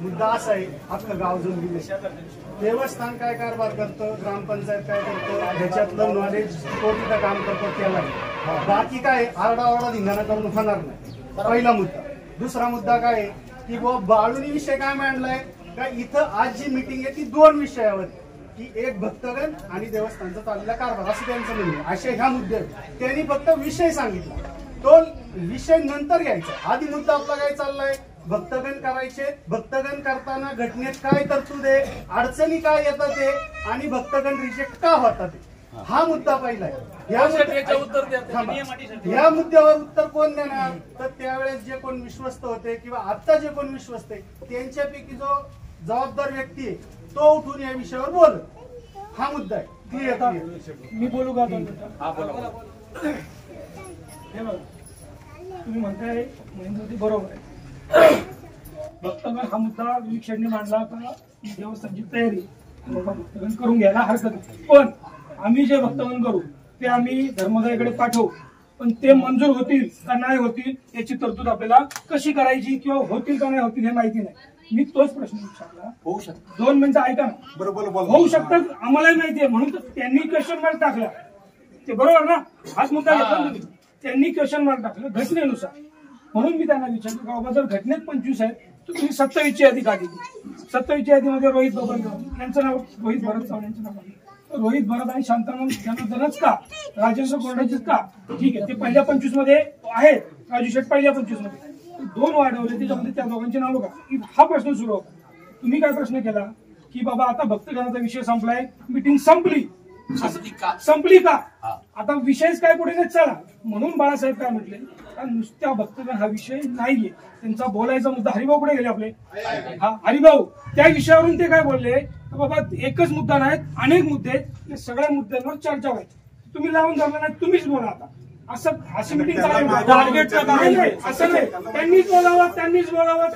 मुद्दा असा आहे, अख्खं गाव जमलेलं देवस्थान काय कारभार करतं, ग्रामपंचायत काय करतं, ह्याच्यातलं नॉलेज तो तिथं काम करतो त्याला बाकी काय आरडाओरडा धिंगाणा करून होणार नाही. पहिला मुद्दा. दुसरा मुद्दा काय आहे की बाळूनी विषय काय मांडलाय का इथं आज जी मीटिंग आहे ती दोन विषयावर की एक भक्तगण आणि देवस्थानचा चाललेला कारभार असं त्यांचं म्हणणं. असे ह्या मुद्दे त्यांनी फक्त विषय सांगितला, तो विषय नंतर घ्यायचा. आधी मुद्दा आपला काय चाललाय, भक्तगण करायचे, भक्तगण करताना घटनेत काय तरतूद आहे, अडचणी काय येतात ते आणि भक्तगण रिजेक्ट का होतात ते, हा मुद्दा पहिला आहे. या मुद्द्यावर उत्तर कोण देणार, तर त्यावेळेस जे कोण विश्वस्त होते किंवा आता जे कोण विश्वस्त आहे त्यांच्यापैकी जो जबाबदार व्यक्ती आहे तो उठून या विषयावर बोल. हा मुद्दा आहे. मी बोलू का? तुम्ही म्हणताय महेंद्रजी बरोबर आहे. भक्तगण हा मुद्दा विक्षणने मांडला का देवस्थानची तयारी भक्तगण करून घ्यायला हरकत नाही, पण आम्ही जे भक्तगण करू ते आम्ही धर्मदायाकडे पाठवू, पण ते मंजूर होतील का नाही होतील याची तरतूद आपल्याला कशी करायची किंवा होतील का नाही होतील हे माहिती नाही. मी तोच प्रश्न विचारला. होऊ शकतो, 2 मिनिटं ऐका ना. बरोबर होऊ शकतं आम्हालाही माहितीये, म्हणून तर त्यांनी क्वेश्चन मार्क टाकला. ते बरोबर ना, हाच मुद्दा घेतला. त्यांनी क्वेश्चन मार्क टाकलं घटनेनुसार, म्हणून मी त्यांना विचारलं की बाबा जर घटनेत 25 आहेत तर तुम्ही 27 ची यादी का दिली? 27 च्या यादीमध्ये रोहित बाबा यांचं नाव, रोहित भरत चव्हाण यांचं नाव आहे. रोहित भरत आणि शांताराम जनार्दनच का, राजेंद्र कोंडाचेच का? ठीक आहे, ते पहिल्या 25 मध्ये आहेत, राजू शेठ पहिल्या 25 मध्ये 2 वाढवले, त्याच्यामध्ये त्या दोघांची नावं का? हा प्रश्न सुरू होता. तुम्ही काय प्रश्न केला की बाबा आता भक्तगणाचा विषय संपलाय, मीटिंग संपली का, आता विषयच काय पुढे नाही चला. म्हणून बाळासाहेब काय म्हटले, नुसत्या भक्तगण हा विषय नाहीये, त्यांचा बोलायचा मुद्दा. हरिभाऊ कुठे गेले आपले? हा हरिभाऊ, त्या विषयावरून ते काय बोलले, बाबा एकच मुद्दा नाही अनेक मुद्दे आहेत, त्या सगळ्या मुद्द्यांवर चर्चा व्हायची. तुम्ही लावून धरला नाही, तुम्हीच बोला आता. असं अशी मीटिंग असं नाही, त्यांनीच बोलावं त्यांनीच बोलावं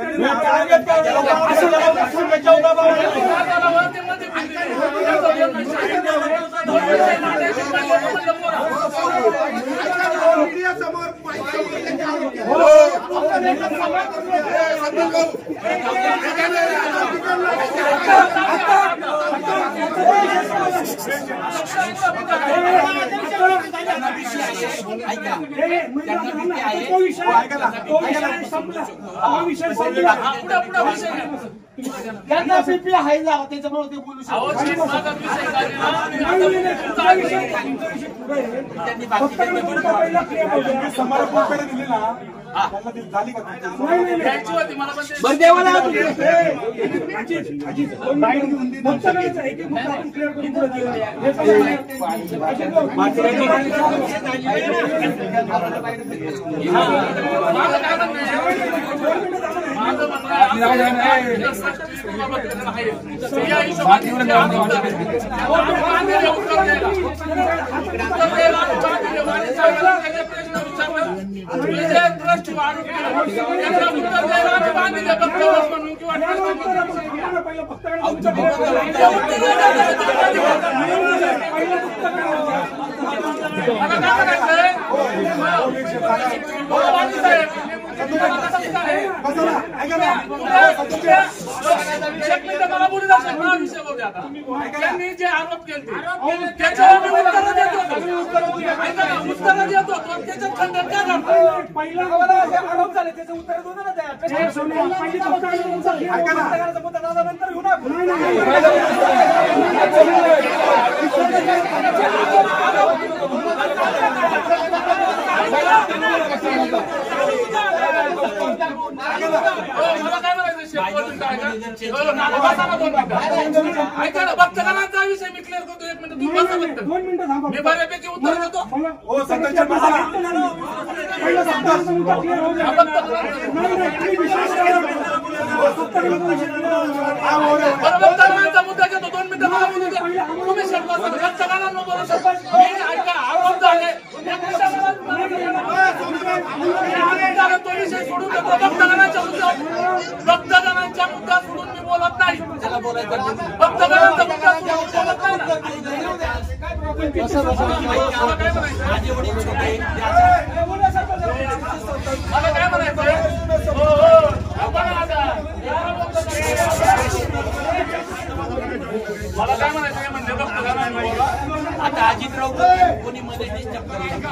त्यांना बीपी हाय जावं त्याच्यामुळे ते बोलू शकतो. त्यांनी जे आरोप केले त्याच्यावर उत्तर देतो, त्याच्यात खंडन काय करतो? पहिला आरोप झाले त्याचं उत्तर देतो ना नंतर घेऊ ऐका ना, भक्तगणाचा विषय मी क्लिअर करतो. 1 मिनिट तुम्ही मी बऱ्यापैकी उत्तर देतो. भक्तगणांचा मुद्दा घेतो. 2 मिनिटं मला बोलू द्या. तुम्ही भक्तगणांना बोलू शकता. मी ऐका आरोप झाले तो विषय सोडून देतो. भक्तगणांच्या मुद्दा सोडून मी बोलत नाही. भक्तगणांचा मुद्दा सोडून बोलत नाही मला काय म्हणायचं? मला काय म्हणायचं हे म्हणले भक्तगणांना बोला. आता अजितराव कोणी मध्ये डिस्टर्ब करत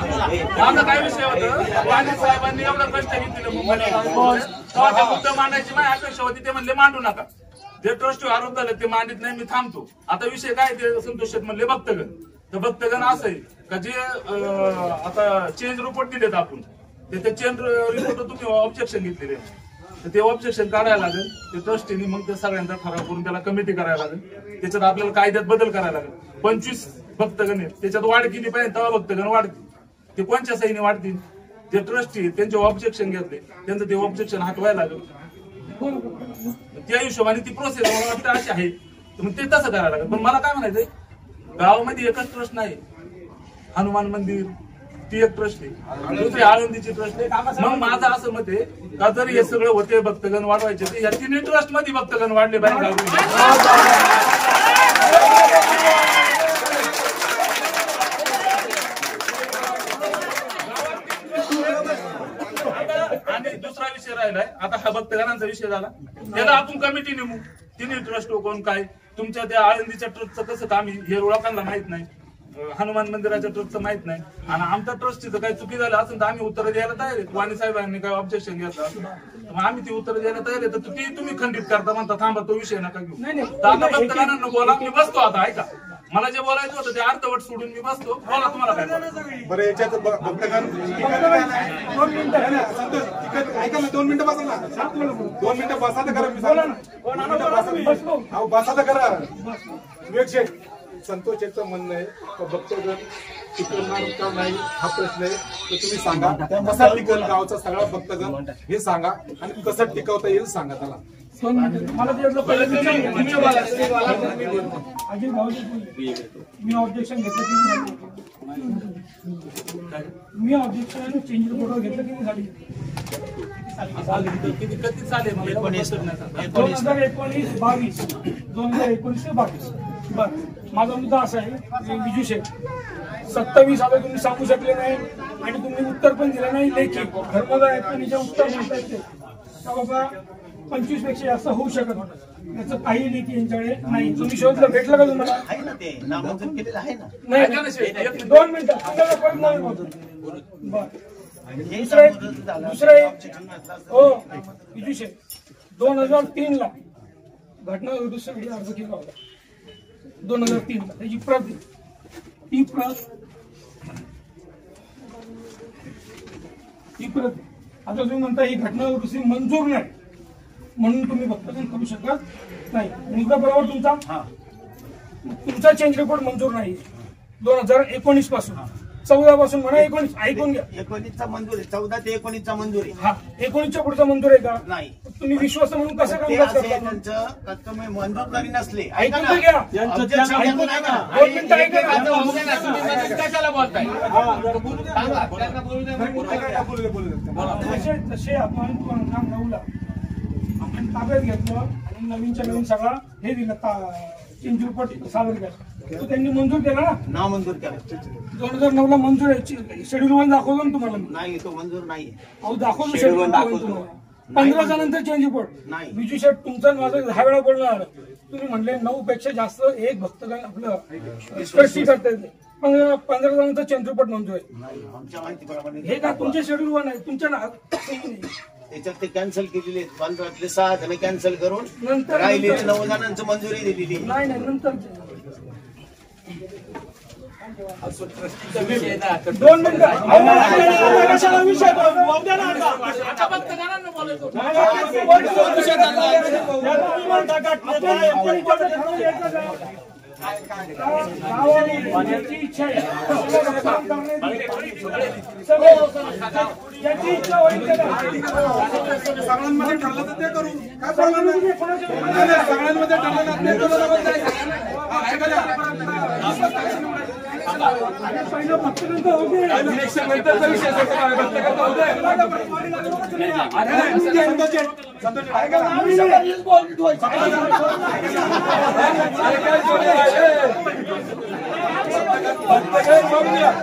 माझा काय विषय होता वाणी साहेबांनी एवढा कष्ट घेतले मुंबईला तेव्हा ते मुद्दा मांडायची माझी अपेक्षा होती. ते म्हणले मांडू नका. जे ट्रस्टी आरोप झाले ते मांडित नाही, मी थांबतो. आता विषय काय ते संतोष शेठ म्हणले भक्तगण. तर भक्तगण असं आहे का जे आता चेंज रिपोर्ट दिलेत आपण ते चेंज रिपोर्ट तुम्ही ऑब्जेक्शन घेतलेले तर ते ऑब्जेक्शन काढायला लागेल. ते ट्रस्टीने मग ते सगळ्यांचा ठराव करून त्याला कमिटी करायला लागेल. त्याच्यात आपल्याला कायद्यात बदल करायला लागेल. 25 भक्तगण आहेत त्याच्यात वाढ केली पाहिजे तेव्हा भक्तगण वाढतील. ते कोणत्या सहीने वाढतील? जे ट्रस्टी त्यांचे ऑब्जेक्शन घेतले त्यांचं ते ऑब्जेक्शन हटवायला लागेल. त्या हिशोबाने ती प्रोसेस मला वाटतं अशी आहे. तर मग ते तसं करायला लागेल. पण मला काय म्हणायचंय गावामध्ये एकच ट्रस्ट नाही. हनुमान मंदिर ती एक ट्रस्ट आहे, दुसरी आळंदीची ट्रस्ट आहे. मग माझं असं मत आहे का जर हे सगळं होते भक्तगण वाढवायचे तर या तिन्ही ट्रस्ट मध्ये भक्तगण वाढले पाहिजे. आणि दुसरा विषय राहिलाय आता हा भक्तगणांचा विषय झाला. त्याला आपण कमिटी नेमू. तिन्ही ट्रस्ट कोण काय तुमच्या त्या आळंदीच्या ट्रस्टचं कसं काम हे लोकांना माहित नाही. हनुमान मंदिराच्या ट्रस्टचं माहित नाही. आणि आमच्या ट्रस्टचं काही चुकी झालं असेल तर आम्ही उत्तर द्यायला तयार आहेत. वाणी साहेबांनी काय ऑब्जेक्शन घेतलं असेल तर मग आम्ही ती उत्तर द्यायला तयार आहे. तर ती तुम्ही खंडित करता म्हणता थांबा तो विषय नका घेऊ. तर आता भक्तगणांना बोला. मी बसतो आता ऐका मला जे बोलायचं होतं ते अर्धवट सोडून मी बसतो. बोला तुम्हाला काय बोलायचं. बरं याच्यात भक्तगण ऐका ना 2 मिनिटं बसा ना. 2 मिनिटं बसा तर करा. बसा तर करा. विवेक शेठ संतोष शेठचं म्हणणं आहे का भक्तगण टिकवणार का नाही हा प्रश्न आहे. तर तुम्ही सांगा कसा टिकवल गावचा सगळा भक्तगण हे सांगा आणि कसं टिकवता येईल सांगा त्याला. मला त्यातलं पहिलं अजित भाऊजी मी ऑब्जेक्शन घेतलं मी ऑब्जेक्शन चेंज रिपोर्ट घेतलं की झाली किती चालेल मला 2019-22 2019 ते 22 बर. माझा मुद्दा असा आहे विजू शेठ 27 आता तुम्ही सांगू शकले नाही आणि तुम्ही उत्तर पण दिलं नाही. लेखी धर्मदाय जे उत्तर म्हणतात ते बाबा 25 पेक्षा जास्त होऊ शकत होतं. याचं काही लेखी यांच्याकडे नाही. तुम्ही शोधलं भेटलं का तुम्हाला? आहे ना ते नामंजूर केलेलं आहे ना. नाही 2 मिनिटं तुम्हाला परत नाही बोलतो. दुसरं हो विजू शेठ 2003 ला घटना दुरुस्तीसाठी अर्ज केला होता. 2003 ला त्याची प्रत ती प्रत आता तुम्ही म्हणता ही घटना दुरुस्ती मंजूर नाही म्हणून तुम्ही भक्तगण करू शकत नाही. मुद्दा बरोबर तुमचा चेंज रिपोर्ट मंजूर नाही 2019 पासून 14 पासून म्हणा 19 ऐकून घ्या. 19चा मंजूर आहे. 14 ते 19चा मंजूर आहे. हा 19च्या पुढचा मंजूर आहे का? नाही. तुम्ही विश्वास म्हणून कसं ते काम असे करता? त्यांचं तुम्ही मंजूर जरी नसले ऐकून तर घ्या. ऐकून ऐका. 2 मिनिटं ऐका ना. कशाला बोलताय तसे आपण काम राहूला आपण ताब्यात घेतलं आणि नवीनच्या नवीन सगळा हे दिलं चेंज रिपोर्ट सादर केला. तो त्यांनी मंजूर केला ना. नामंजूर केलं 2009 ला मंजूर आहे. शेड्यूल 1 दाखवलं ना तुम्हाला? नाही तो मंजूर नाही. अहो दाखवलं शेड्यूल शेड्यूल दाखवतो. 15 जणांचा चेंज रिपोर्ट नाही. विजू शेठ तुमचा माझा 10 वेळा बोलणार. तुम्ही म्हणले 9 पेक्षा जास्त एक भक्तगण आपलं स्पष्टी करता येते. 15 जणांचा चेंज रिपोर्ट मंजूर आहे. नाही आमच्या माहितीप्रमाणे हे का तुमच्या शेड्यूल 1 आहे तुमच्या त्याच्यात ते कॅन्सल केलेले 15तले 6 जण कॅन्सल करून नंतर राहिलेले 9 जणांची मंजुरी दिलेली. नाही नंतर 2 मिनिटं विषय गावाची इच्छा आहे ज्याची इच्छा होईल सगळ्यांमध्ये ठरलं तर ते करू. काय प्रॉब्लेम नाही. सगळ्यांमध्ये ठरलं तर ते पहिलं भक्तगण होते. संतोष